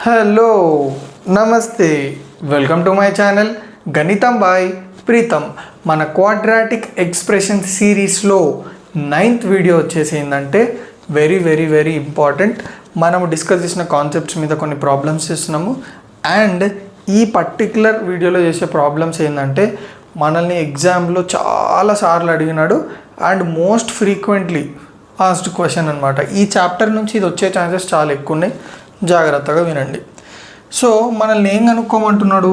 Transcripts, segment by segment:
Hello నమస్తే welcome to my channel గణితం bye Pritam. మన క్వాడ్రాటిక్ ఎక్స్ప్రెషన్ సిరీస్లో 9th వీడియో వచ్చేసి ఏంటంటే వెరీ వెరీ వెరీ ఇంపార్టెంట్. మనము డిస్కస్ చేసిన కాన్సెప్ట్స్ మీద కొన్ని ప్రాబ్లమ్స్ చేస్తున్నాము. అండ్ ఈ పర్టిక్యులర్ వీడియోలో చేసే ప్రాబ్లమ్స్ ఏంటంటే మనల్ని ఎగ్జామ్లో చాలాసార్లు అడిగినాడు and most frequently asked question అనమాట. ఈ చాప్టర్ నుంచి ఇది వచ్చే ఛాన్సెస్ చాలా ఎక్కువ ఉన్నాయి, జాగ్రత్తగా వినండి. సో మనల్ని ఏం కనుక్కోమంటున్నాడు?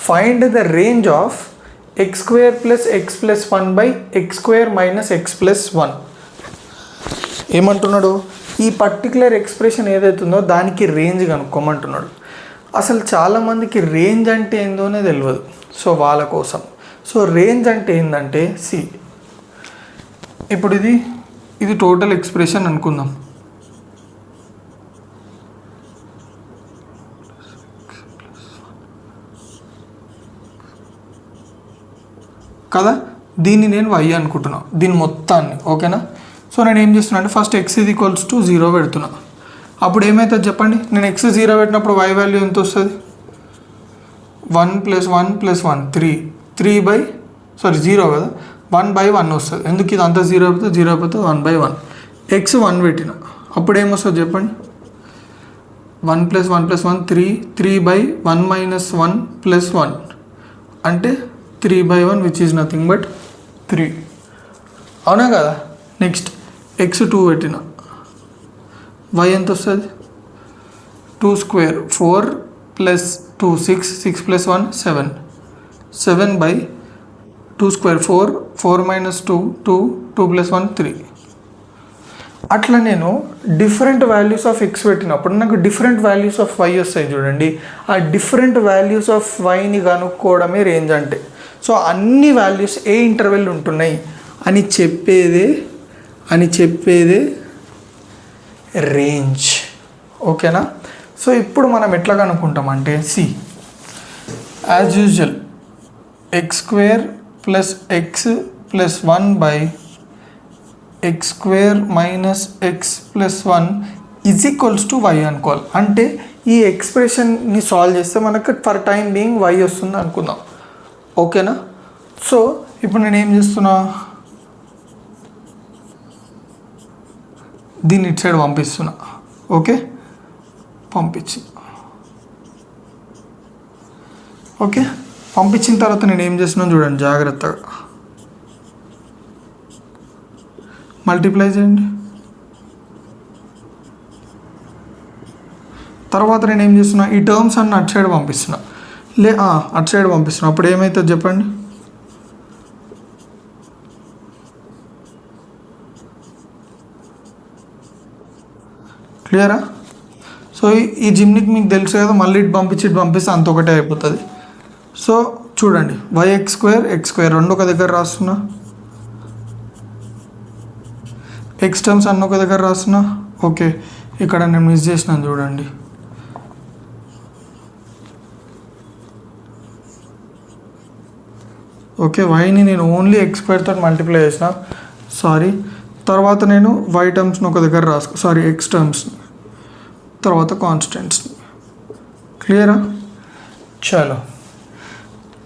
Find the range of x² + x + 1 by x² - x + 1. ఏమంటున్నాడు? ఈ పర్టికులర్ ఎక్స్ప్రెషన్ ఏదైతుందో దానికి రేంజ్ కనుక్కోమంటున్నాడు. అసలు చాలామందికి రేంజ్ అంటే ఏందోనే తెలియదు. సో వాళ్ళ కోసం రేంజ్ అంటే ఏంటంటే ఇప్పుడు ఇది టోటల్ ఎక్స్ప్రెషన్ అనుకుందాం. కదా, దీన్ని నేను y అనుకుంటున్నాను, దీని మొత్తాన్ని. ఓకేనా? సో నేను ఏం చేస్తున్నా అంటే ఫస్ట్ x = 0 పెడుతున్నా. అప్పుడు ఏమవుతుంది చెప్పండి? నేను x 0 పెట్టినప్పుడు y వాల్యూ ఎంత వస్తుంది? 1 + 1 + 1 0 కదా, 1/1 వస్తుంది. ఎందుకు ఇది అంతా 0 అయిపోతే 0 అయిపోతే 1/1. x 1 పెట్టిన అప్పుడు ఏమొస్తుంది చెప్పండి? 1 + 1 + 1 3/1 - 1 + 1 అంటే 3/1 విచ్ ఈజ్ నథింగ్ బట్ 3. అవునా కదా? నెక్స్ట్ x 2 పెట్టిన y ఎంత వస్తుంది? 2² 4 + 2 6 6 + 1 7 7/2² 4 - 2 2 2 + 1 3. అట్లా నేను డిఫరెంట్ వాల్యూస్ ఆఫ్ x పెట్టినప్పుడు నాకు డిఫరెంట్ వాల్యూస్ ఆఫ్ y వస్తాయి చూడండి. ఆ డిఫరెంట్ వాల్యూస్ ఆఫ్ వైని కనుక్కోవడమే రేంజ్ అంటే. సో అన్ని వాల్యూస్ ఏ ఇంటర్వెల్ ఉంటున్నాయి అని చెప్పేదే రేంజ్. ఓకేనా? సో ఇప్పుడు మనం ఎట్లా కనుక్కుంటామంటే as usual x² + x + 1 by x² - x + 1 = y అనుకోవాలి. అంటే ఈ ఎక్స్ప్రెషన్ని సాల్వ్ చేస్తే మనకు ఫర్ టైం బీయింగ్ y వస్తుంది అనుకుందాం. ఓకేనా? సో ఇప్పుడు నేను ఏం చేస్తున్నా, దీన్ని ఇటు సైడ్ పంపిస్తున్నా. ఓకే, పంపించిన తర్వాత నేను ఏం చేస్తున్నాను చూడండి జాగ్రత్తగా. మల్టిప్లై చేయండి. తర్వాత నేను ఏం చేస్తున్నా, ఈ టర్మ్స్ అన్ని అటు సైడ్ పంపిస్తున్నా. అటు సైడ్ పంపిస్తున్నా. అప్పుడు ఏమవుతుంది చెప్పండి? క్లియరా? సో ఈ జిమ్నిక్ మీకు తెలుసు కదా, మళ్ళీ ఇటు పంపిస్తే అంత ఒకటే అయిపోతుంది. సో చూడండి, yx² x² రెండు ఒక దగ్గర రాస్తున్నా, x టర్మ్స్ అన్నీ ఒక దగ్గర రాస్తున్నా. ఓకే, ఇక్కడ నేను మిస్ చేసినాను చూడండి. ఓకే, వైని నేను ఓన్లీ x² తోటి మల్టిప్లై చేసిన, సారీ. తర్వాత నేను y టర్మ్స్ని ఒక దగ్గర x టర్మ్స్ని, తర్వాత కాన్స్టెంట్స్ని. క్లియరా? చలో,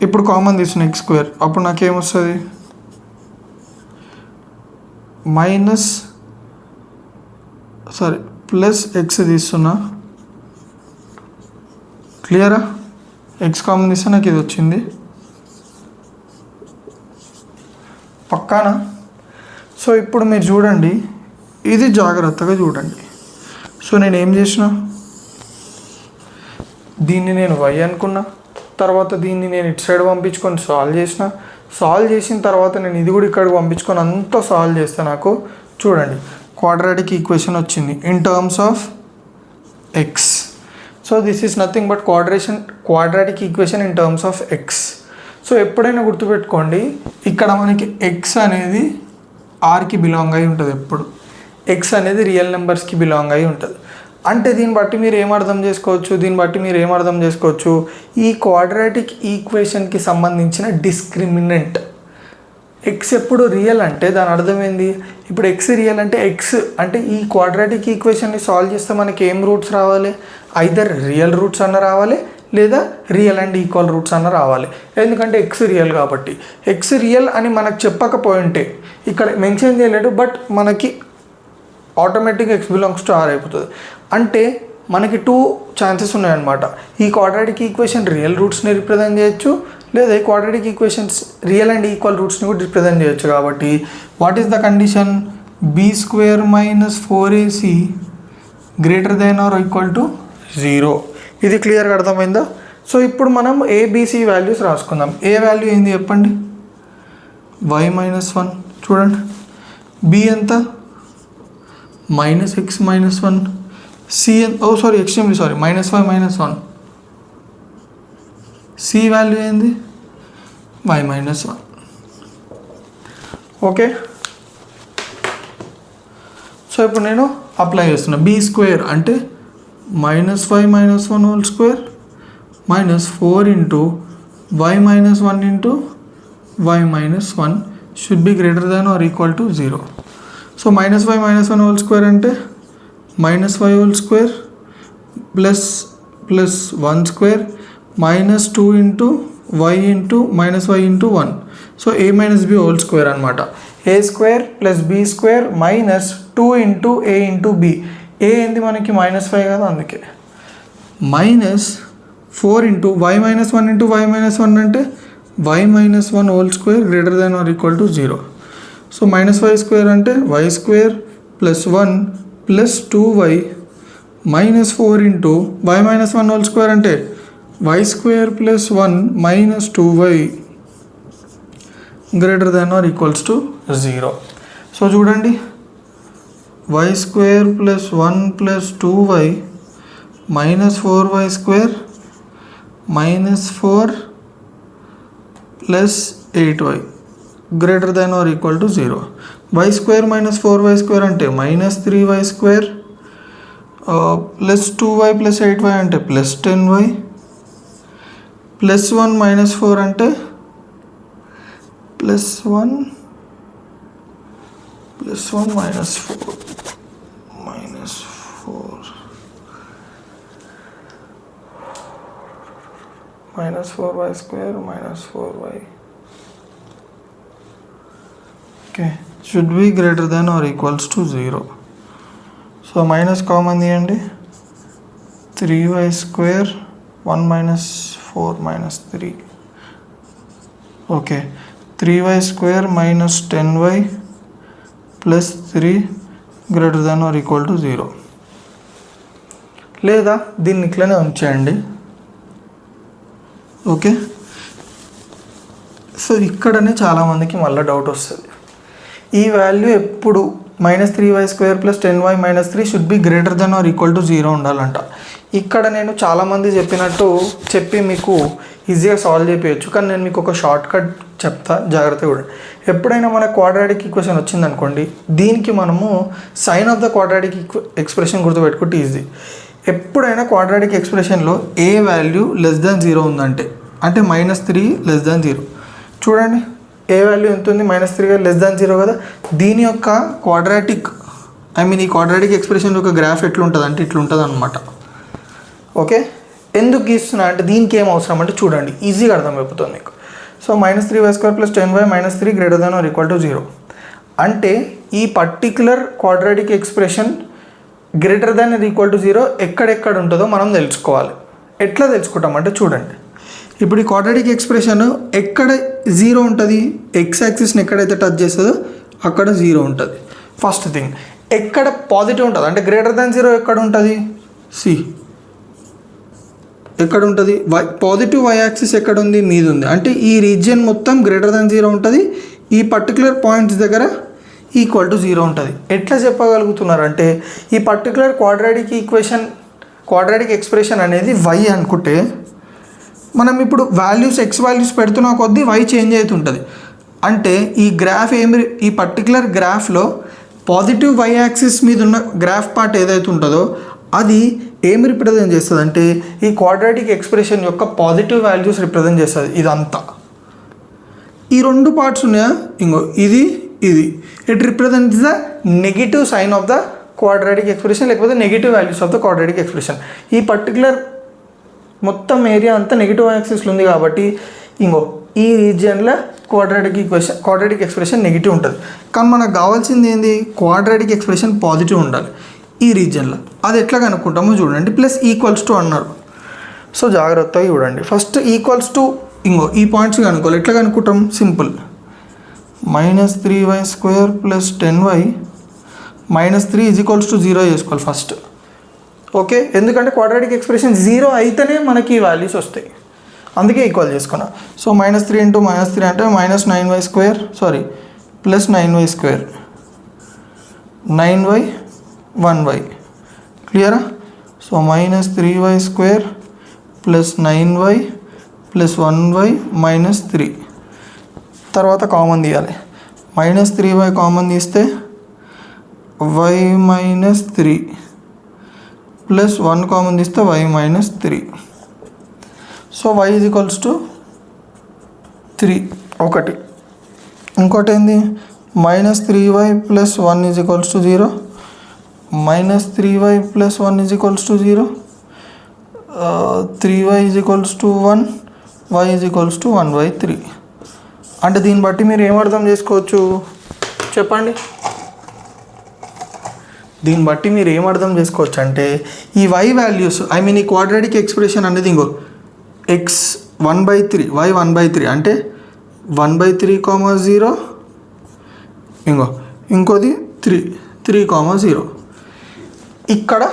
ఇప్పుడు కామన్ తీసిన x². అప్పుడు నాకేమొస్తుంది? ప్లస్ x తీస్తున్నా. క్లియరా? x కామన్ తీస్తే నాకు ఇది వచ్చింది. పక్కానా? సో ఇప్పుడు మీరు చూడండి, ఇది జాగ్రత్తగా చూడండి. సో నేను ఏం చేసిన, దీన్ని నేను y అనుకున్నా, తర్వాత దీన్ని నేను ఇటు సైడ్ పంపించుకొని సాల్వ్ చేసిన తర్వాత నేను ఇది కూడా ఇక్కడికి పంపించుకొని అంతా సాల్వ్ చేస్తే నాకు చూడండి క్వాడ్రాటిక్ ఈక్వేషన్ వచ్చింది in terms of x. So this is nothing but quadratic equation in terms of x. So ఎప్పుడైనా గుర్తుపెట్టుకోండి, ఇక్కడ మనకి x అనేది rకి బిలాంగ్ అయి ఉంటుంది. ఎప్పుడు x అనేది రియల్ నెంబర్స్కి బిలాంగ్ అయి ఉంటుంది. అంటే దీన్ని బట్టి మీరు ఏం అర్థం చేసుకోవచ్చు, ఈ క్వాడ్రాటిక్ ఈక్వేషన్కి సంబంధించిన డిస్క్రిమినెంట్ ఎక్స్ ఎప్పుడు రియల్ అంటే దాని అర్థం ఏంది? ఇప్పుడు ఎక్స్ రియల్ అంటే ఎక్స్ అంటే ఈ క్వాడ్రాటిక్ ఈక్వేషన్ని సాల్వ్ చేస్తే మనకి ఏం రూట్స్ రావాలి? ఐదర్ రియల్ రూట్స్ అన్న రావాలి లేదా రియల్ అండ్ ఈక్వల్ రూట్స్ అన్న రావాలి. ఎందుకంటే ఎక్స్ రియల్ కాబట్టి. ఎక్స్ రియల్ అని మనకు చెప్పకపోయింటే ఇక్కడ మెన్షన్ చేయలేడు, బట్ మనకి ఆటోమేటిక్గా ఎక్స్ బిలాంగ్స్ టు ఆర్ అయిపోతుంది. అంటే మనకి 2 ఛాన్సెస్ ఉన్నాయన్నమాట. ఈ క్వాడ్రాటిక్ ఈక్వేషన్ రియల్ రూట్స్ని రిప్రజెంట్ చేయొచ్చు, లేదా ఈ quadratic equations real and equal రూట్స్ని కూడా రిప్రజెంట్ చేయొచ్చు. కాబట్టి what is the condition? b² - 4ac greater than or equal to 0. ఇది క్లియర్గా అర్థమైందా? సో ఇప్పుడు మనం ఏబిసి వాల్యూస్ రాసుకుందాం. ఏ వాల్యూ ఏంది చెప్పండి? y - 1. చూడండి, b ఎంత? -x - 1. c extremely sorry -y - 1. c value ఏంది? y - 1. ఓకే, సో ఇప్పుడు నేను అప్లై చేస్తున్నా. b² అంటే -y - 1 whole square -4 into y - 1 into y - 1 should be greater than or equal to 0. So -y - 1 whole square అంటే -y whole square plus 1 square -2 into y into -y into 1. So a - b whole square అనమాట. a² + b² -2 into a into b. a ఏంది మనకి -5 కదా, అందుకే -4 into y - 1 into y - 1 అంటే y - 1 whole square greater than or equal to 0. So -y² అంటే y² + 1 + 2y -4 into y - 1 whole square అంటే y² + 1 - 2y greater than or equals to 0. So చూడండి, y² + 1 + 2y -4y² -4 + 8y greater than or equal to 0. y² - 4y² అంటే -3y² + 2y + 8y అంటే +10y +1 - 4 అంటే +1 -4 -4y² -4y. Okay, should be greater than or equals to 0. So minus common తీయండి. 3y² 1 - 4 - 3. Okay, 3y² - 10y + 3 greater than or equal to 0. లేదా దీన్ని ఇట్లనే ఉంచేయండి. Okay, so ఇక్కడనే చాలామందికి మళ్ళీ డౌట్ వస్తుంది. ఈ వాల్యూ ఎప్పుడు -3y² + 10y - 3 should be greater than or equal to 0 ఉండాలంట. ఇక్కడ నేను చాలామంది చెప్పి మీకు ఈజీగా సాల్వ్ చేయవచ్చు, కానీ నేను మీకు ఒక షార్ట్ కట్ చెప్తా, జాగ్రత్తగా కూడా. ఎప్పుడైనా మన క్వాడ్రాటిక్ ఈక్వేషన్ వచ్చిందనుకోండి, దీనికి మనము sign of the quadratic expression గుర్తుపెట్టుకుంటే ఈజీ. ఎప్పుడైనా క్వాడ్రాటిక్ ఎక్స్ప్రెషన్లో ఏ వాల్యూ <0 ఉందంటే అంటే -3 <0. చూడండి, ఏ వాల్యూ ఎంత ఉంది? -3 <0 కదా. దీని యొక్క క్వాడ్రాటిక్ ఈ క్వాడ్రాటిక్ ఎక్స్ప్రెషన్ యొక్క గ్రాఫ్ ఎట్లుంటుంది అంటే ఇట్లుంటుంది అనమాట. ఓకే, ఎందుకు గీస్తున్నా అంటే దీనికి ఏం అవసరం అంటే చూడండి, ఈజీగా అర్థమైపోతుంది మీకు. So -3y² + 10y - 3 greater than or equal to 0 అంటే ఈ particular quadratic expression greater than or equal to 0 ఎక్కడెక్కడ ఉంటుందో మనం తెలుసుకోవాలి. ఎట్లా తెలుసుకుంటామంటే చూడండి, ఇప్పుడు ఈ క్వాడ్రాటిక్ ఎక్స్ప్రెషన్ ఎక్కడ 0 ఉంటుంది? ఎక్స్ యాక్సిస్ని ఎక్కడైతే టచ్ చేస్తుందో అక్కడ 0 ఉంటుంది. ఫస్ట్ థింగ్, ఎక్కడ పాజిటివ్ ఉంటుంది అంటే గ్రేటర్ దాన్ 0 ఎక్కడ ఉంటుంది? ఎక్కడ ఉంటుంది? పాజిటివ్ y యాక్సిస్ ఎక్కడ ఉంది? మీద ఉంది. అంటే ఈ రీజియన్ మొత్తం గ్రేటర్ దాన్ 0 ఉంటుంది. ఈ పర్టికులర్ పాయింట్స్ దగ్గర ఈక్వల్ టు 0 ఉంటుంది. ఎట్లా చెప్పగలుగుతున్నారంటే ఈ పర్టికులర్ క్వాడ్రాటిక్ ఎక్స్ప్రెషన్ అనేది y అనుకుంటే మనం ఇప్పుడు ఎక్స్ వాల్యూస్ పెడుతున్న కొద్దీ y చేంజ్ అవుతుంటుంది. అంటే ఈ గ్రాఫ్ ఈ పర్టికులర్ గ్రాఫ్లో పాజిటివ్ y యాక్సిస్ మీద ఉన్న గ్రాఫ్ పార్ట్ ఏదైతే ఉంటుందో అది ఏమి రిప్రజెంట్ చేస్తుంది అంటే ఈ క్వాడ్రాటిక్ ఎక్స్ప్రెషన్ యొక్క పాజిటివ్ వాల్యూస్ రిప్రజెంట్ చేస్తుంది ఇదంతా. ఈ రెండు పార్ట్స్ ఉన్నాయా, ఇంకో ఇది ఇది, it represents the negative sign of the quadratic expression, లేకపోతే negative values of the quadratic expression. ఈ పర్టికులర్ మొత్తం ఏరియా అంతా నెగిటివ్ యాక్సిస్లో ఉంది కాబట్టి ఇంకో ఈ రీజియన్లో క్వాడ్రాటిక్ ఎక్స్ప్రెషన్ నెగిటివ్ ఉంటుంది. కానీ మనకు కావాల్సింది ఏంది, క్వాడ్రాటిక్ ఎక్స్ప్రెషన్ పాజిటివ్ ఉండాలి ఈ రీజియన్లో. అది ఎట్లా కనుక్కుంటామో చూడండి. ప్లస్ ఈక్వల్స్ టు అన్నారు, సో జాగ్రత్తగా చూడండి. ఫస్ట్ ఈక్వల్స్ టు ఇంకో ఈ పాయింట్స్ కనుక్కోవాలి. ఎట్లా కనుక్కుంటాం, సింపుల్, -3y² + 10y -3 = 0 చేసుకోవాలి ఫస్ట్. ఓకే, ఎందుకంటే క్వాడ్రాటిక్ ఎక్స్ప్రెషన్ 0 అయితేనే మనకి వాల్యూస్ వస్తాయి, అందుకే ఈక్వల్ చేసుకున్నా. సో -3 × -3 అంటే -9y², sorry +9y², 9y 1y, క్లియరా? సో -3y² + 9y + 1y -3, తర్వాత కామన్ తీయాలి. -3y కామన్ తీస్తే y -3 + 1 కామన్ తీస్తే y -3. సో y = 3 ఒకటి. ఇంకోటి ఏంది, -3y + 1 = 0, -3y + 1 = 0, 3y = 1, y = 1/3. అంటే దీన్ని బట్టి మీరు ఏం అర్థం చేసుకోవచ్చు చెప్పండి? దీన్ని బట్టి మీరు ఏం అర్థం చేసుకోవచ్చు అంటే ఈ y వాల్యూస్, ఐ మీన్ ఈ క్వాడ్రాటిక్ ఎక్స్ప్రెషన్ అనేది ఇంకో x 1/3, y 1/3 అంటే 1/3, 0, ఇంకోది 3, 0. ఇక్కడ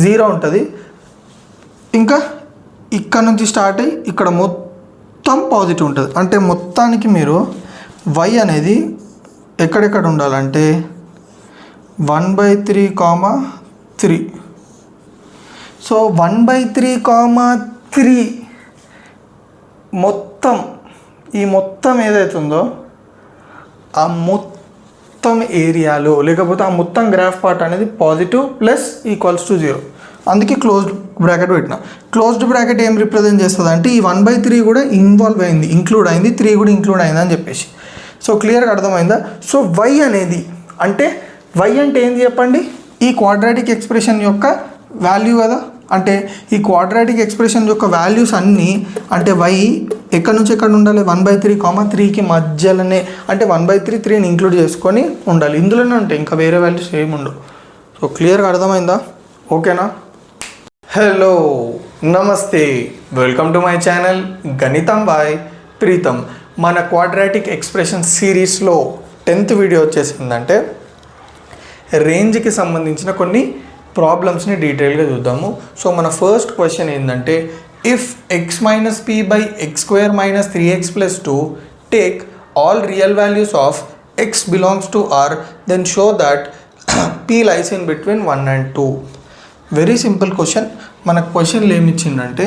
0 ఉంటుంది. ఇంకా ఇక్కడ నుంచి స్టార్ట్ అయ్యి ఇక్కడ మొత్తం పాజిటివ్ ఉంటుంది. అంటే మొత్తానికి మీరు y అనేది ఎక్కడెక్కడ ఉండాలంటే 1/3, 3. సో 1/3, 3 మొత్తం ఈ మొత్తం ఏదైతుందో ఆ మొత్తం ఏరియాలో, లేకపోతే ఆ మొత్తం గ్రాఫ్ పార్ట్ అనేది పాజిటివ్ ప్లస్ = 0. అందుకే క్లోజ్డ్ బ్రాకెట్ పెట్టిన. క్లోజ్డ్ బ్రాకెట్ ఏం రిప్రజెంట్ చేస్తుంది అంటే ఈ 1/3 కూడా ఇంక్లూడ్ అయింది, 3 కూడా ఇంక్లూడ్ అయింది అని చెప్పేసి. సో క్లియర్గా అర్థమైందా? సో y అనేది అంటే y అంటే ఏంది చెప్పండి, ఈ క్వాడ్రాటిక్ ఎక్స్ప్రెషన్ యొక్క వాల్యూ కదా. అంటే ఈ క్వాడ్రాటిక్ ఎక్స్ప్రెషన్ యొక్క వాల్యూస్ అన్నీ అంటే y ఎక్కడి నుంచి ఎక్కడ ఉండాలి, 1/3, 3కి మధ్యలోనే, అంటే 1/3, 3ని ఇంక్లూడ్ చేసుకొని ఉండాలి. ఇందులోనే ఉంటాయి, ఇంకా వేరే వాల్యూస్ ఏమి ఉండవు. సో క్లియర్గా అర్థమైందా? ఓకేనా? హలో, నమస్తే, వెల్కమ్ టు మై ఛానల్ గణితం బాయ్ ప్రీతం. మన క్వాడ్రాటిక్ ఎక్స్ప్రెషన్ సిరీస్లో 10th వీడియో వచ్చేసిందంటే రేంజ్కి సంబంధించిన కొన్ని ప్రాబ్లమ్స్ని డీటెయిల్గా చూద్దాము. సో మన ఫస్ట్ క్వశ్చన్ ఏంటంటే, if x - p/x² - 3x + 2 take all real values of x belongs to R, then show that p lies in between 1 and 2. Very simple question. మన క్వశ్చన్లో ఏమి ఇచ్చిందంటే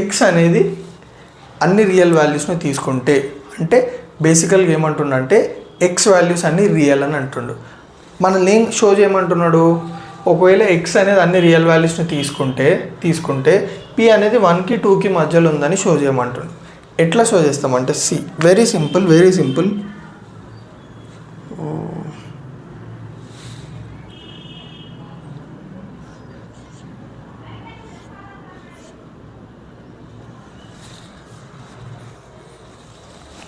x అనేది అన్ని రియల్ వాల్యూస్ని తీసుకుంటే, అంటే బేసికల్గా ఏమంటుండంటే x వాల్యూస్ అన్ని రియల్ అని అంటుండు. మనల్ని ఏం షో చేయమంటున్నాడు, ఒకవేళ x అనేది అన్ని రియల్ వాల్యూస్ని తీసుకుంటే p అనేది 1కి 2కి మధ్యలో ఉందని షో చేయమంటుండు. ఎట్లా షో చేస్తామంటే వెరీ సింపుల్.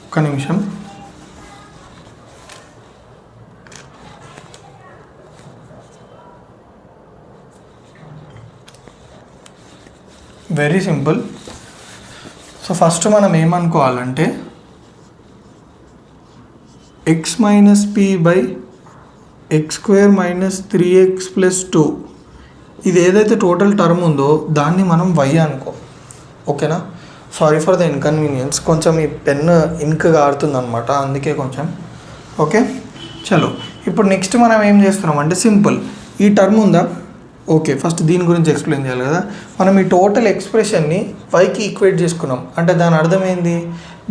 ఒక నిమిషం. Very simple. సో ఫస్ట్ మనం ఏమనుకోవాలంటే x - p/x² - 3x + 2 ఇది ఏదైతే టోటల్ టర్మ్ ఉందో దాన్ని మనం y అనుకో. ఓకేనా? సారీ ఫర్ ద ఇన్కన్వీనియన్స్, కొంచెం ఈ పెన్ ఇంక్ గారుతుందనమాట, అందుకే కొంచెం. ఓకే, చలో. ఇప్పుడు నెక్స్ట్ మనం ఏం చేస్తున్నాం అంటే సింపుల్, ఈ టర్మ్ ఉందా, ఓకే, ఫస్ట్ దీని గురించి ఎక్స్ప్లెయిన్ చేయాలి కదా. మనం ఈ టోటల్ ఎక్స్ప్రెషన్ని వైకి ఈక్వేట్ చేసుకున్నాం అంటే దాని అర్థం ఏంది,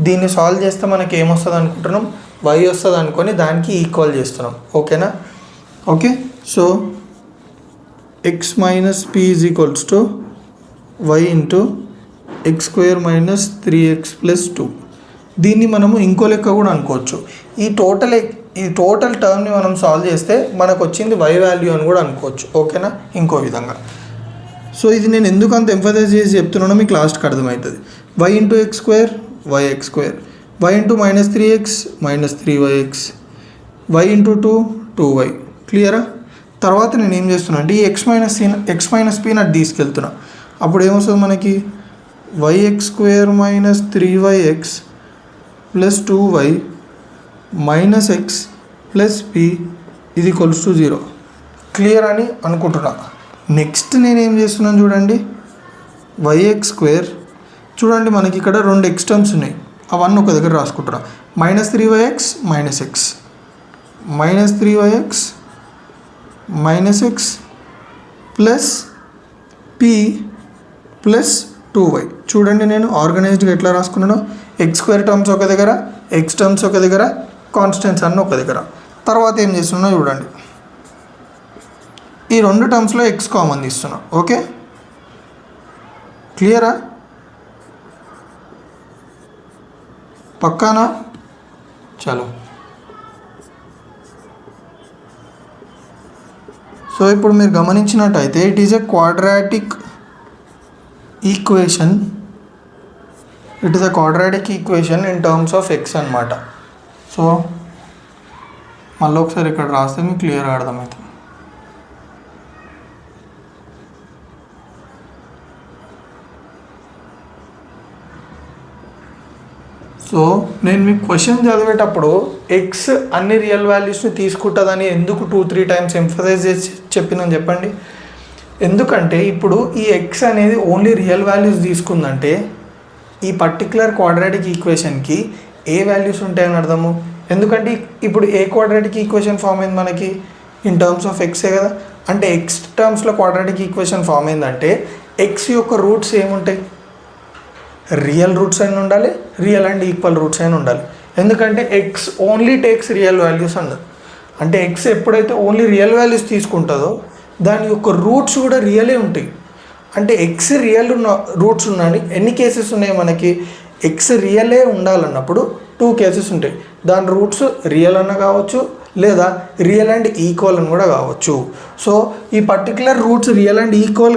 దీన్ని సాల్వ్ చేస్తే మనకి ఏమొస్తుంది అనుకుంటున్నాం, వై వస్తుంది అనుకొని దానికి ఈక్వల్ చేస్తున్నాం. ఓకేనా? Okay, so x - p = y x² - 3x + 2. దీన్ని మనము ఇంకో లెక్క కూడా అనుకోవచ్చు. ఈ టోటల్ టర్మ్ని మనం సాల్వ్ చేస్తే మనకు వచ్చింది y వాల్యూ అని కూడా అనుకోవచ్చు. ఓకేనా? ఇంకో విధంగా. సో ఇది నేను ఎందుకు అంత ఎంఫసైజ్ చేసి చెప్తున్నానో మీకు లాస్ట్కి అర్థమవుతుంది. y into X square yx square, y into -3x -3yx, y into 2y. క్లియరా? తర్వాత నేను ఏం చేస్తున్నా అంటే ఈ ఎక్స్ మైనస్ పీ నాకు తీసుకెళ్తున్నా. అప్పుడు ఏమొస్తుంది మనకి? yx square -3yx plus 2y minus X plus P ఇది ఈక్వల్స్ టు 0. క్లియర్ అని అనుకుంటున్నా. నెక్స్ట్ నేనేం చేస్తున్నాను చూడండి, yx స్క్వేర్. చూడండి మనకి ఇక్కడ 2 ఎక్స్ టర్మ్స్ ఉన్నాయి, అవన్నీ ఒక దగ్గర రాసుకుంటున్నా. -3yx -x -3yx -x plus P plus 2y. చూడండి నేను ఆర్గనైజ్డ్గా ఎట్లా రాసుకున్నాను. ఎక్స్ స్క్వేర్ టర్మ్స్ ఒక దగ్గర, ఎక్స్ టర్మ్స్ ఒక దగ్గర, కాన్స్టెంట్స్ అన్నీ ఒక దగ్గర. తర్వాత ఏం చేస్తున్నా చూడండి, ఈ 2 టర్మ్స్లో ఎక్స్ కామన్ తీస్తున్నా. ఓకే, క్లియరా? పక్కానా? చలో. సో ఇప్పుడు మీరు గమనించినట్టయితే it is a quadratic equation. It is a quadratic equation in terms of X అనమాట. సో మళ్ళీ ఒకసారి ఇక్కడ రాస్తే మీకు క్లియర్గా అర్థమవుతుంది. సో నేను మీకు క్వశ్చన్ చదివేటప్పుడు ఎక్స్ అన్ని రియల్ వాల్యూస్ని తీసుకుంటుందని ఎందుకు 2-3 టైమ్స్ ఎంఫసైజ్ చేసి చెప్పినాను చెప్పండి. ఎందుకంటే ఇప్పుడు ఈ ఎక్స్ అనేది ఓన్లీ రియల్ వాల్యూస్ తీసుకుందంటే ఈ పర్టికులర్ క్వాడ్రాటిక్ ఈక్వేషన్కి ఏ వాల్యూస్ ఉంటాయని అర్థము. ఎందుకంటే ఇప్పుడు ఏ క్వాడ్రాటిక్ ఈక్వేషన్ ఫామ్ అయింది మనకి ఇన్ టర్మ్స్ ఆఫ్ ఎక్సే కదా. అంటే ఎక్స్ టర్మ్స్లో క్వాడ్రాటిక్ ఈక్వేషన్ ఫామ్ అయిందంటే ఎక్స్ యొక్క రూట్స్ ఏముంటాయి? రియల్ రూట్స్ అయినా ఉండాలి, రియల్ అండ్ ఈక్వల్ రూట్స్ అయినా ఉండాలి. ఎందుకంటే X only takes real values అన్నది. అంటే ఎక్స్ ఎప్పుడైతే ఓన్లీ రియల్ వాల్యూస్ తీసుకుంటుందో దాని యొక్క రూట్స్ కూడా రియలే ఉంటాయి. అంటే ఎక్స్ రియల్ ఉన్న రూట్స్ ఉన్నాయి. ఎన్ని కేసెస్ ఉన్నాయి మనకి? ఎక్స్ రియలే ఉండాలన్నప్పుడు 2 కేసెస్ ఉంటాయి. దాని రూట్స్ రియల్ అన్న కావచ్చు, లేదా రియల్ అండ్ ఈక్వల్ అని కూడా కావచ్చు. సో ఈ particular roots real and equal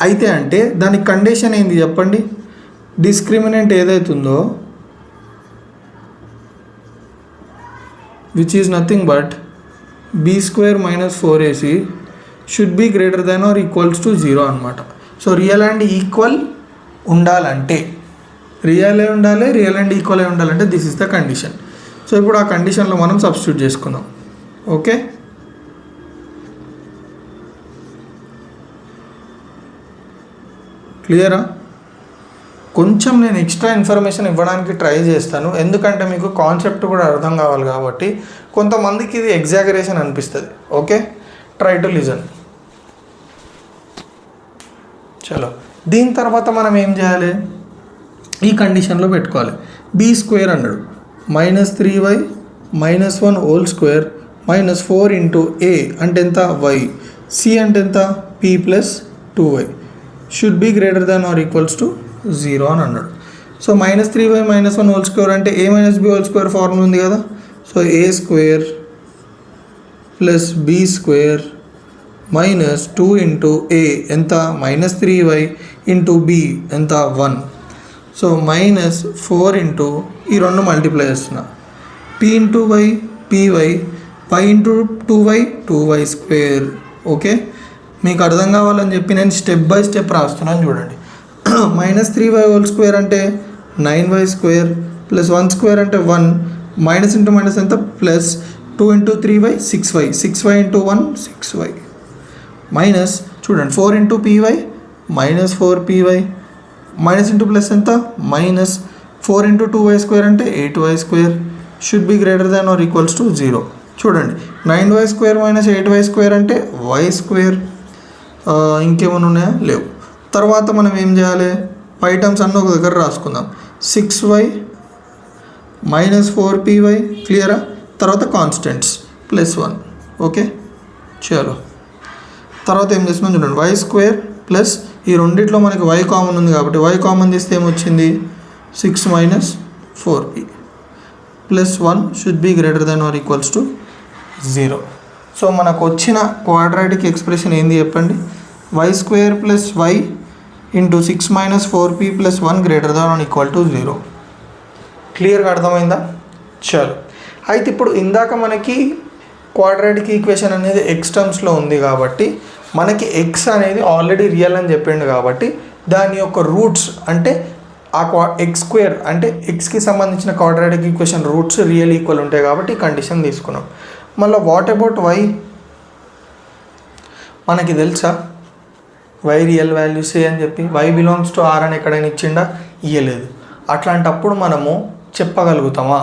అయితే అంటే దానికి కండిషన్ ఏంది చెప్పండి? డిస్క్రిమినెంట్ ఏదైతుందో which is nothing but b² - 4ac should be greater than or equals to 0 అనమాట. సో రియల్ అండ్ ఈక్వల్ ఉండాలంటే రియలే ఉండాలి, రియల్ అండ్ ఈక్వల్ ఉండాలంటే this is the condition. So ఇప్పుడు ఆ కండిషన్లో మనం సబ్స్టిట్యూట్ చేసుకుందాం. ఓకే, క్లియరా? కొంచెం నేను ఎక్స్ట్రా ఇన్ఫర్మేషన్ ఇవ్వడానికి ట్రై చేస్తాను, ఎందుకంటే మీకు కాన్సెప్ట్ కూడా అర్థం కావాలి కాబట్టి. కొంతమందికి ఇది ఎగ్జాగరేషన్ అనిపిస్తుంది. Okay, try to listen. చలో, దీని తర్వాత మనం ఏం చేయాలి? ఈ కండిషన్లో పెట్టుకోవాలి. b² అన్నాడు -3y -1 whole square -4 into a అంటే ఎంత? y. c అంటే ఎంత? p plus 2y should be greater than or equals to 0 అని అన్నాడు. సో -3y -1 హోల్ స్క్వేర్ అంటే a - b whole square formula ఉంది కదా. So a² plus b² -2 into a ఎంత? -3y ఇంటూ b ఎంత? 1. సో -4 ఇంటూ ఈ 2 మల్టిప్లై చేస్తున్నా, p into y py, పై ఇంటూ 2y 2y². ఓకే, మీకు అర్థం కావాలని చెప్పి నేను స్టెప్ బై స్టెప్ రాస్తున్నాను చూడండి. -3y హోల్ స్క్వేర్ అంటే 9y² ప్లస్ 1² అంటే 1, మైనస్ ఇంటూ మైనస్ ఎంత? Plus 2 into 3y 6y, 6y into 1 6y minus చూడండి 4 into py -4py minus into plus ఎంత? -4 ఇంటూ 2y² అంటే 8y² should be greater than or equals to 0. చూడండి 9y² - 8y² అంటే y². ఇంకేమైనా ఉన్నాయా? లేవు. తర్వాత మనం ఏం చేయాలి? పై టర్మ్స్ అన్నీ ఒక దగ్గర రాసుకుందాం. 6y -4py క్లియరా? తర్వాత కాన్స్టెంట్స్ +1. ఓకే, చలో. తర్వాత ఏం చేస్తున్నాం చూడండి, y² ప్లస్ ఈ రెండిట్లో మనకి y కామన్ ఉంది కాబట్టి y కామన్ తీస్తే ఏమొచ్చింది? 6 - 4p plus 1 should be greater than or equals to 0. So మనకు వచ్చిన క్వాడ్రాటిక్ ఎక్స్ప్రెషన్ ఏంది చెప్పండి? Y square plus y into 6 minus 4p plus 1 greater than or equal to 0. క్లియర్గా అర్థమైందా? చలో, అయితే ఇప్పుడు ఇందాక మనకి క్వాడ్రాటిక్ ఈక్వేషన్ అనేది ఎక్స్ టర్మ్స్లో ఉంది కాబట్టి మనకి ఎక్స్ అనేది ఆల్రెడీ రియల్ అని చెప్పిండు కాబట్టి దాని యొక్క రూట్స్ అంటే ఆ ఎక్స్ స్క్వేర్ అంటే ఎక్స్కి సంబంధించిన quadratic equation roots real equal ఉంటాయి కాబట్టి కండిషన్ తీసుకున్నాం. మళ్ళీ వాట్ అబౌట్ వై? మనకి తెలుసా వై రియల్ వాల్యూసే అని చెప్పి, వై బిలాంగ్స్ టు ఆర్ అని ఎక్కడైనా ఇచ్చిండా? ఇయ్యలేదు. అట్లాంటప్పుడు మనము చెప్పగలుగుతామా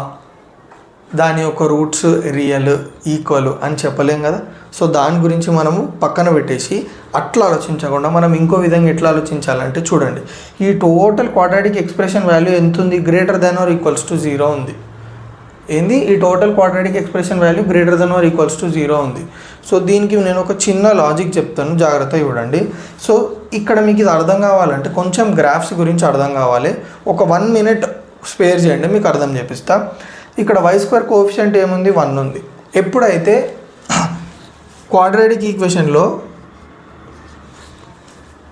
దాని యొక్క రూట్స్ రియల్ ఈక్వల్ అని చెప్పలేం కదా. సో దాని గురించి మనము పక్కన పెట్టేసి అట్లా ఆలోచించకుండా మనం ఇంకో విధంగా ఎట్లా ఆలోచించాలంటే చూడండి, ఈ టోటల్ క్వాడ్రాటిక్ ఎక్స్ప్రెషన్ వాల్యూ ఎంత ఉంది? Greater than or equals to 0 ఉంది. ఏంది? ఈ total quadratic expression value greater than or equals to 0 ఉంది. సో దీనికి నేను ఒక చిన్న లాజిక్ చెప్తాను, జాగ్రత్తగా చూడండి. సో ఇక్కడ మీకు ఇది అర్థం కావాలంటే కొంచెం గ్రాఫ్స్ గురించి అర్థం కావాలి. ఒక 1 minute స్పేర్ చేయండి, మీకు అర్థం చేపిస్తా. ఇక్కడ వై స్క్వేర్ కోఎఫిషియంట్ ఏముంది? 1 ఉంది. ఎప్పుడైతే క్వాడ్రాటిక్ ఈక్వేషన్లో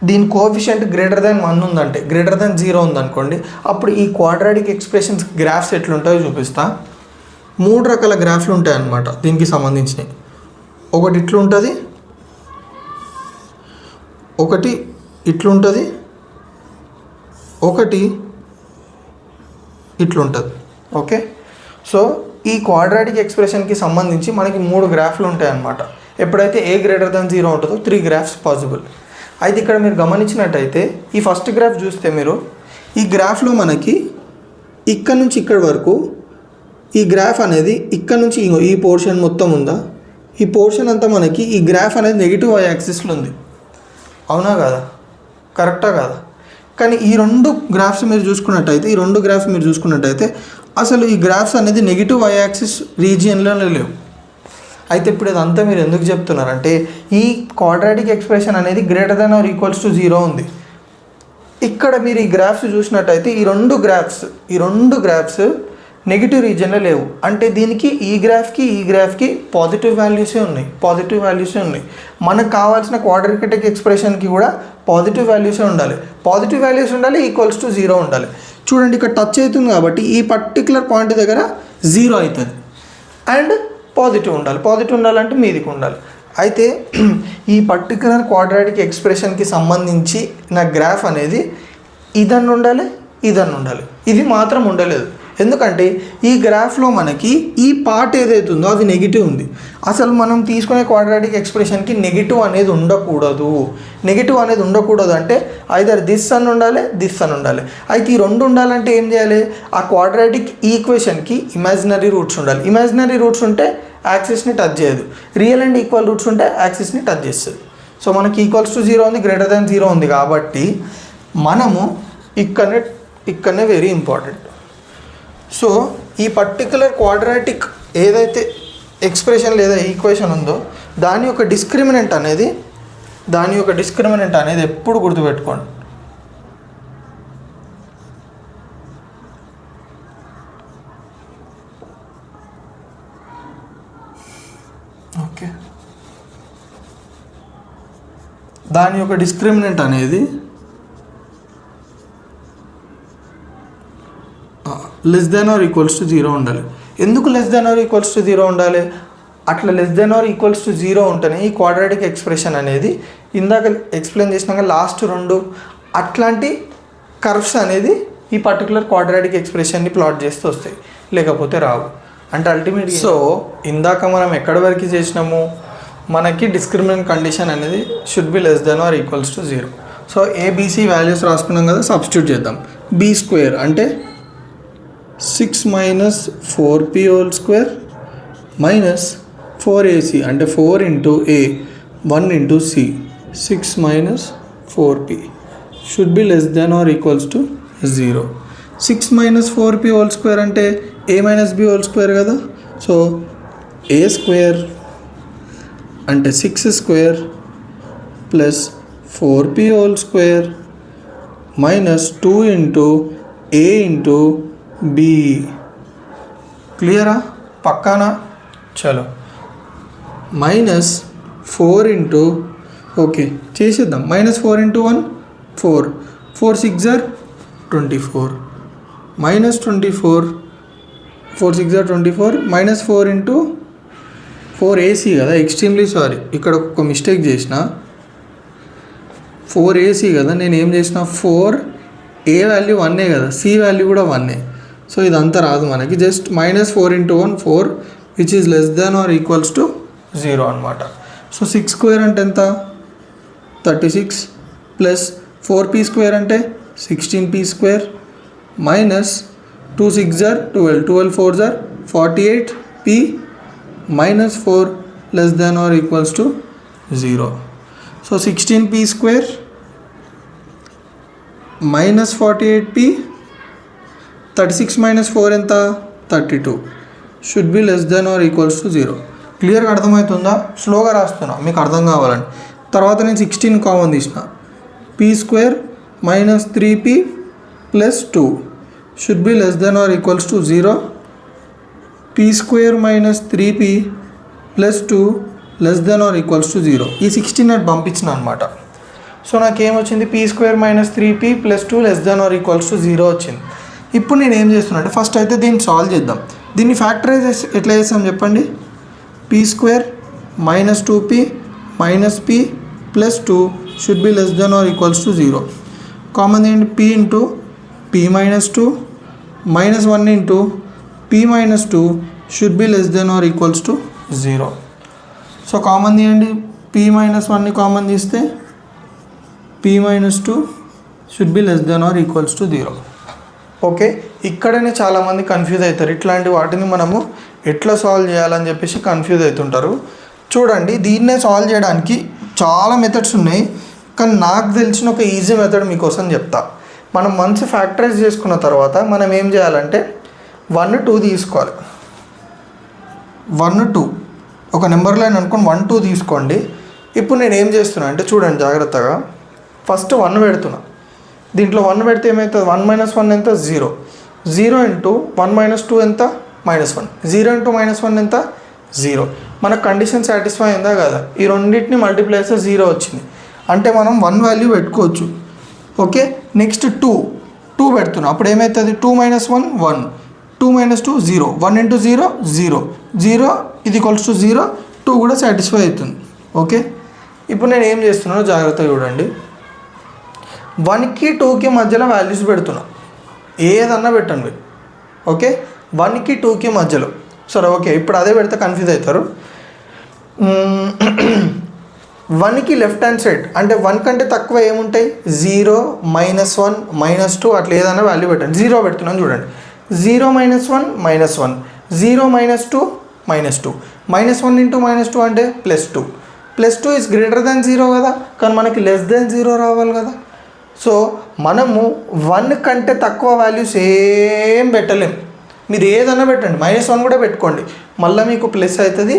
దీని కోఎఫిషియంట్ గ్రేటర్ దెన్ 1 ఉందంటే, గ్రేటర్ దెన్ 0 ఉందనుకోండి, అప్పుడు ఈ క్వాడ్రాటిక్ ఎక్స్ప్రెషన్స్ గ్రాఫ్స్ ఎట్లుంటాయో చూపిస్తా. 3 రకాల గ్రాఫ్లు ఉంటాయి అన్నమాట దీనికి సంబంధించినవి. ఒకటి ఇట్లుంటుంది, ఒకటి ఇట్లుంటుంది, ఒకటి ఇట్లుంటుంది. ఓకే, సో ఈ క్వాడ్రాటిక్ ఎక్స్ప్రెషన్కి సంబంధించి మనకి 3 గ్రాఫ్లు ఉంటాయి అన్నమాట. ఎప్పుడైతే ఏ గ్రేటర్ దెన్ 0 ఉంటుందో 3 గ్రాఫ్స్ పాసిబుల్. అయితే ఇక్కడ మీరు గమనించినట్టయితే ఈ ఫస్ట్ గ్రాఫ్ చూస్తే మీరు ఈ గ్రాఫ్లో మనకి ఇక్కడ నుంచి ఇక్కడ వరకు ఈ గ్రాఫ్ అనేది ఇక్కడ నుంచి ఈ పోర్షన్ మొత్తం ఉందా, ఈ పోర్షన్ అంతా మనకి ఈ గ్రాఫ్ అనేది నెగిటివ్ వై యాక్సిస్లో ఉంది. అవునా కదా? కరెక్టా కదా? కానీ ఈ 2 గ్రాఫ్స్ మీరు చూసుకున్నట్టయితే అసలు ఈ గ్రాఫ్స్ అనేది నెగిటివ్ వై యాక్సిస్ రీజియన్లోనే లేవు. అయితే ఇప్పుడు ఇదంతా మీరు ఎందుకు చెప్తున్నారంటే ఈ క్వాడ్రాటిక్ ఎక్స్ప్రెషన్ అనేది greater than or equals to 0 ఉంది. ఇక్కడ మీరు ఈ గ్రాఫ్స్ చూసినట్టయితే ఈ రెండు గ్రాఫ్స్ నెగిటివ్ రీజియన్లో లేవు. అంటే దీనికి ఈ గ్రాఫ్కి పాజిటివ్ వాల్యూసే ఉన్నాయి. మనకు కావాల్సిన క్వాడ్రాటిక్ ఎక్స్ప్రెషన్కి కూడా పాజిటివ్ వాల్యూసే ఉండాలి. ఈక్వల్స్ టు 0 ఉండాలి. చూడండి, ఇక్కడ టచ్ అవుతుంది కాబట్టి ఈ పర్టికులర్ పాయింట్ దగ్గర 0 అవుతుంది అండ్ పాజిటివ్ ఉండాలంటే మీదికి ఉండాలి. అయితే ఈ పర్టికులర్ క్వాడ్రాటిక్ ఎక్స్ప్రెషన్కి సంబంధించి నా గ్రాఫ్ అనేది ఇదన్నీ ఉండాలి. ఇది మాత్రం ఉండలేదు. ఎందుకంటే ఈ గ్రాఫ్లో మనకి ఈ పార్ట్ ఏదైతే ఉందో అది నెగిటివ్ ఉంది. అసలు మనం తీసుకునే క్వాడ్రాటిక్ ఎక్స్ప్రెషన్కి నెగిటివ్ అనేది ఉండకూడదు అంటే ఐదర్ దిస్ అని ఉండాలి. అయితే ఈ 2 ఉండాలంటే ఏం చేయాలి? ఆ క్వాడ్రాటిక్ ఈక్వేషన్కి ఇమాజినరీ రూట్స్ ఉండాలి. ఇమాజినరీ రూట్స్ ఉంటే యాక్సిస్ని టచ్ చేయదు. రియల్ అండ్ ఈక్వల్ రూట్స్ ఉంటే యాక్సిస్ని టచ్ చేస్తుంది. సో మనకి ఈక్వల్స్ టు 0 ఉంది, గ్రేటర్ దెన్ 0 ఉంది కాబట్టి మనము ఇక్కడనే వెరీ ఇంపార్టెంట్. సో ఈ పర్టికులర్ క్వాడ్రాటిక్ ఏదైతే ఎక్స్ప్రెషన్ లేదా ఈక్వేషన్ ఉందో దాని యొక్క డిస్క్రిమినెంట్ అనేది ఎప్పుడు గుర్తుపెట్టుకోండి. ఓకే, దాని యొక్క డిస్క్రిమినెంట్ అనేది less than or equals to 0 ఉండాలి. ఎందుకు less than or equals to 0 ఉండాలి? అట్లా less than or equals to 0 ఉంటేనే ఈ క్వాడ్రాటిక్ ఎక్స్ప్రెషన్ అనేది ఇందాక ఎక్స్ప్లెయిన్ చేసినాక లాస్ట్ 2 అట్లాంటి కర్వ్స్ అనేది ఈ పర్టికులర్ క్వాడ్రాటిక్ ఎక్స్ప్రెషన్ని ప్లాట్ చేస్తూ వస్తాయి, లేకపోతే రావు. అంటే అల్టిమేట్గా సో ఇందాక మనం ఎక్కడి వరకు చేసినాము? మనకి డిస్క్రిమినెంట్ కండిషన్ అనేది should be less than or equals to 0. So ABC values రాసుకున్నాం కదా, సబ్స్టిట్యూట్ చేద్దాం. బి స్క్వేర్ అంటే 6 minus 4p whole square minus 4ac అంటే 4 into a 1 into c 6 minus 4p should be less than or equals to 0. 6 minus 4p whole square అంటే a minus b whole square కదా. So a square అంటే 6 square plus 4p whole square minus 2 into a into b క్లియరా? పక్కానా? చలో -4 into okay చేసేద్దాం. -4 into 1 4 4 6 or 24 -24 4 6 or 24 -4 into 4 AC కదా. Extremely sorry, ఇక్కడ ఒక mistake చేసిన. 4 AC కదా, నేను ఏం చేసిన 4 A వాల్యూ 1 కదా, C వాల్యూ కూడా 1. సో ఇదంతా రాదు మనకి. Just -4 into 1 4 which is less than or equals to 0 అనమాట. సో 6 స్క్వేర్ అంటే ఎంత? 36 ప్లస్ 4p స్క్వేర్ అంటే 16p square minus 2 6 or 12 12 4 or 48p -4 less than or equals to 0. So 16p square minus 48p 36 minus 4 ఎంత 32 should be less than or equals to 0. క్లియర్గా అర్థమవుతుందా? స్లోగా రాస్తున్నా మీకు అర్థం కావాలని. తర్వాత నేను 16 కామన్ తీసిన. p square minus 3p plus 2 should be less than or equals to 0. p square minus 3p plus 2 less than or equals to 0. ఈ 16 నేను పంపించిన అనమాట. సో నాకేమొచ్చింది? p square minus 3p plus 2 less than or equals to 0 వచ్చింది. ఇప్పుడు నేను ఏం చేస్తున్నా అంటే ఫస్ట్ అయితే దీన్ని సాల్వ్ చేద్దాం. దీన్ని ఫ్యాక్టరైజ్ ఎట్లా చేస్తాం చెప్పండి? p square minus 2p minus p plus 2 should be less than or equals to 0. Common ఏంటి? p into p minus 2 minus 1 into p minus 2 should be less than or equals to 0. So common తీయండి. p minus 1ని common తీస్తే p minus 2 should be less than or equals to 0. Okay, ఇక్కడనే చాలామంది confuse అవుతారు. ఇట్లాంటి వాటిని మనము ఎట్లా సాల్వ్ చేయాలని చెప్పేసి కన్ఫ్యూజ్ అవుతుంటారు. చూడండి, దీన్నే సాల్వ్ చేయడానికి చాలా మెథడ్స్ ఉన్నాయి, కానీ నాకు తెలిసిన ఒక ఈజీ మెథడ్ మీకోసం చెప్తా. మనం మంచి ఫ్యాక్టరైజ్ చేసుకున్న తర్వాత మనం ఏం చేయాలంటే 1 2 తీసుకోవాలి. 1 2 ఒక నెంబర్ లైన్ అనుకోండి, 1 2 తీసుకోండి. ఇప్పుడు నేను ఏం చేస్తున్నా అంటే చూడండి జాగ్రత్తగా. ఫస్ట్ 1 పెడుతున్నా. దీంట్లో 1 పెడితే ఏమవుతుంది? 1 మైనస్ 1 ఎంత? 0. 0 ఇంటూ 1 మైనస్ 2 ఎంత? -1. 0 ఇంటూ -1 ఎంత? 0. మన కండిషన్ సాటిస్ఫై అయిందా కదా? ఈ రెండింటిని మల్టిప్లై చేస్తే 0 వచ్చింది. అంటే మనం 1 వాల్యూ పెట్టుకోవచ్చు. ఓకే, నెక్స్ట్ 2 పెడుతున్నా. అప్పుడు ఏమవుతుంది? 2 మైనస్ 1 1, 2 మైనస్ 2 0, 1 ఇంటూ 0 0, 0 ఇది ఈక్వల్స్ టు 0, 2 కూడా సాటిస్ఫై అవుతుంది. ఓకే, ఇప్పుడు నేను ఏం చేస్తున్నానో జాగ్రత్తగా చూడండి. 1కి 2కి మధ్యలో వాల్యూస్ పెడుతున్నా. ఏదన్నా పెట్టండి. ఓకే, 1కి 2కి మధ్యలో. సరే ఓకే, ఇప్పుడు అదే పెడితే కన్ఫ్యూజ్ అవుతారు. 1కి లెఫ్ట్ హ్యాండ్ సైడ్ అంటే 1 కంటే తక్కువ ఏముంటాయి? 0 -1 -2 అట్లా ఏదైనా వాల్యూ పెట్టండి. 0 పెడుతున్నాను చూడండి. 0 -1 -1, 0 -2 -2, -1 ఇంటూ -2 అంటే +2. +2 ఈజ్ గ్రేటర్ దాన్ 0 కదా, కానీ మనకి లెస్ దాన్ 0 రావాలి కదా. సో మనము 1 కంటే తక్కువ వాల్యూస్ ఏం పెట్టలేం. మీరు ఏదైనా పెట్టండి, -1 కూడా పెట్టుకోండి, మళ్ళీ మీకు ప్లస్ అవుతుంది.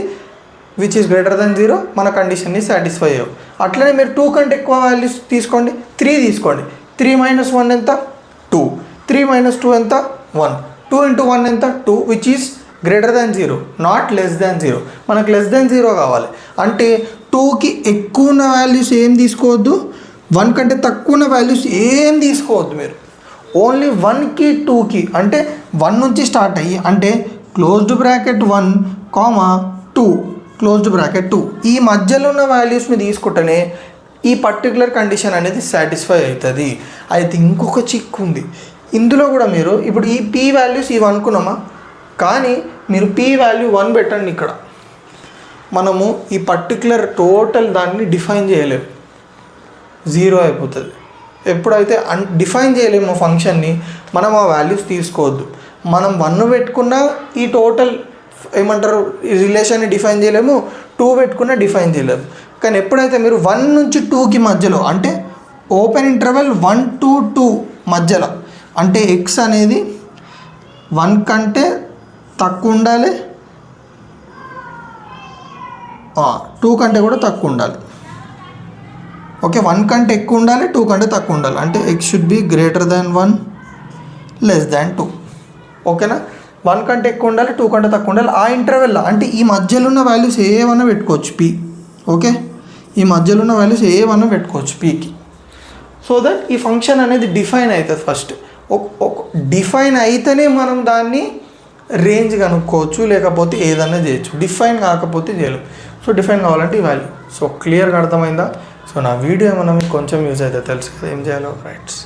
విచ్ ఈజ్ గ్రేటర్ దాన్ 0, మన కండిషన్ని సాటిస్ఫై అయ్యావు. అట్లనే మీరు 2 కంటే ఎక్కువ వాల్యూస్ తీసుకోండి. 3 తీసుకోండి. 3 - 1 ఎంత? 2. 3 - 2 ఎంత? 1. 2 ఇంటూ 1 ఎంత? 2 which is greater than 0, not less than 0. మనకు లెస్ దాన్ 0 కావాలి. అంటే 2కి ఎక్కువ ఉన్న వాల్యూస్ ఏం తీసుకోవద్దు, 1 కంటే తక్కువ ఉన్న వాల్యూస్ ఏం తీసుకోవద్దు మీరు. ఓన్లీ 1కి 2కి అంటే 1 నుంచి స్టార్ట్ అయ్యి అంటే క్లోజ్డ్ బ్రాకెట్ 1, 2 క్లోజ్డ్ బ్రాకెట్ 2 ఈ మధ్యలో ఉన్న వాల్యూస్ని తీసుకుంటేనే ఈ పర్టికులర్ కండిషన్ అనేది సాటిస్ఫై అవుతుంది. అయితే ఇంకొక చిక్కు ఉంది ఇందులో కూడా. మీరు ఇప్పుడు ఈ p వాల్యూస్ ఇవి అనుకున్నామా, కానీ మీరు p వాల్యూ 1 పెట్టండి. ఇక్కడ మనము ఈ పర్టికులర్ టోటల్ దాన్ని డిఫైన్ చేయలేము, 0 అయిపోతుంది. ఎప్పుడైతే డిఫైన్ చేయలేము ఫంక్షన్ని, మనం ఆ వాల్యూస్ తీసుకోవద్దు. మనం 1 పెట్టుకున్నా ఈ టోటల్ ఏమంటారు ఈ రిలేషన్ని డిఫైన్ చేయలేము, 2 పెట్టుకున్నా డిఫైన్ చేయలేము. కానీ ఎప్పుడైతే మీరు 1 నుంచి 2కి మధ్యలో అంటే ఓపెన్ ఇంటర్వెల్ 1 to 2 మధ్యలో అంటే x అనేది 1 కంటే తక్కువ ఉండాలి, 2 కంటే కూడా తక్కువ ఉండాలి. ఓకే, 1 కంటే ఎక్కువ ఉండాలి, 2 కంటే తక్కువ ఉండాలి. అంటే x should be greater than 1 less than 2. ఓకేనా? 1 కంటే ఎక్కువ ఉండాలి, 2 కంటే తక్కువ ఉండాలి. ఆ ఇంటర్వెల్ అంటే ఈ మధ్యలో ఉన్న వాల్యూస్ ఏమన్నా పెట్టుకోవచ్చు పీ. ఓకే, ఈ మధ్యలో ఉన్న వాల్యూస్ ఏమన్నా పెట్టుకోవచ్చు పీకి. సో దట్ ఈ ఫంక్షన్ అనేది డిఫైన్ అవుతుంది. ఫస్ట్ డిఫైన్ అయితేనే మనం దాన్ని రేంజ్ కనుక్కోవచ్చు, లేకపోతే ఏదన్నా చేయొచ్చు. డిఫైన్ కాకపోతే చేయలేము. సో డిఫైన్ కావాలంటే ఈ వాల్యూ. సో క్లియర్గా అర్థమైందా? సో నా వీడియో ఏమన్నా మీకు కొంచెం యూజ్ అయితే తెలుసు కదా ఏం చేయాలో. రైట్స్.